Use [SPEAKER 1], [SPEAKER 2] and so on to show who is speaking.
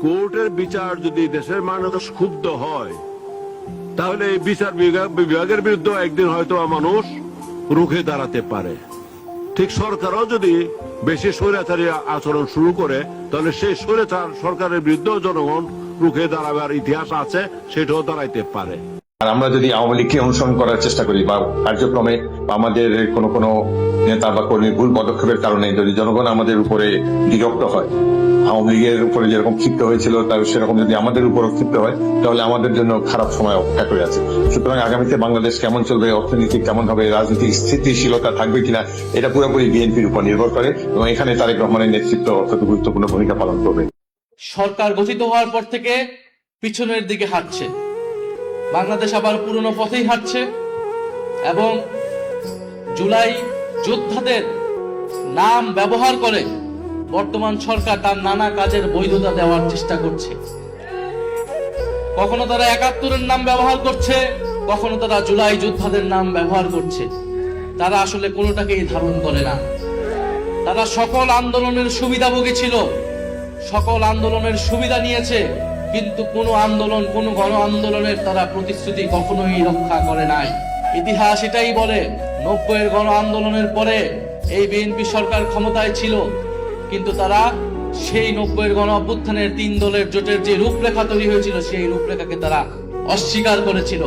[SPEAKER 1] কোর্টের বিচার যদি দেশের মানুষ ক্ষুব্ধ হয়, তাহলে এই বিচার বিভাগের বিরুদ্ধে একদিন হয়তো মানুষ রুখে দাঁড়াতে পারে। ঠিক সরকারও যদি বেশি স্বৈরাচারী আচরণ শুরু করে, তাহলে সেই স্বৈরাচার সরকারের বিরুদ্ধে জনগণ রুখে দাঁড়াবার ইতিহাস আছে, সেটাও দাঁড়াইতে পারে।
[SPEAKER 2] আর আমরা যদি আওয়ামী লীগকে অনুসরণ করার চেষ্টা করি বা কার্যক্রমে আমাদের কোনো নেতা বা কর্মীর ভুল পদক্ষেপের কারণে যদি জনগণ আমাদের উপরে বিরক্ত হয়, আওয়ামী লীগের উপরে যেরকম ক্ষিপ্ত হয়েছিল সেরকম যদি আমাদের উপরও ক্ষিপ্ত হয়, তাহলে আমাদের জন্য খারাপ সময় অপেক্ষা করে আছে। সুতরাং আগামীতে বাংলাদেশ কেমন চলবে, অর্থনীতি কেমন হবে, রাজনৈতিক স্থিতিশীলতা থাকবে কিনা, এটা পুরোপুরি বিএনপির উপর নির্ভর করে এবং এখানে তারেক রহমানের নেতৃত্ব অত্যন্ত গুরুত্বপূর্ণ ভূমিকা পালন করবে।
[SPEAKER 3] সরকার গঠিত হওয়ার পর থেকে পিছনের দিকে হাঁটছে, বাংলাদেশ আবার পুরনো পথেই হাঁটছে এবং জুলাই যোদ্ধাদের নাম ব্যবহার করে বর্তমান সরকার তার নানা কাজের বৈধতা দেওয়ার চেষ্টা করছে। কখনো তারা ৭১-এর নাম ব্যবহার করছে, কখনো তারা জুলাই যোদ্ধাদের নাম ব্যবহার করছে। তারা আসলে কোনোটাকেই ধারণ করে না। তারা সকল আন্দোলনের সুবিধাভোগী ছিল, সকল আন্দোলনের সুবিধা নিয়েছে, কিন্তু কোনো আন্দোলন, কোনো গণ আন্দোলনের তারা প্রতিশ্রুতি কখনোই রক্ষা করে নাই। ইতিহাস এটাই বলে, ৯০-এর গণ আন্দোলনের পরে এই বিএনপি সরকার ক্ষমতায় ছিল, কিন্তু তারা সেই ৯০-এর গণ অভ্যুত্থানের ৩ দলের জোটের যে রূপরেখা তৈরি হয়েছিল, সেই রূপরেখাকে তারা অস্বীকার করেছিল।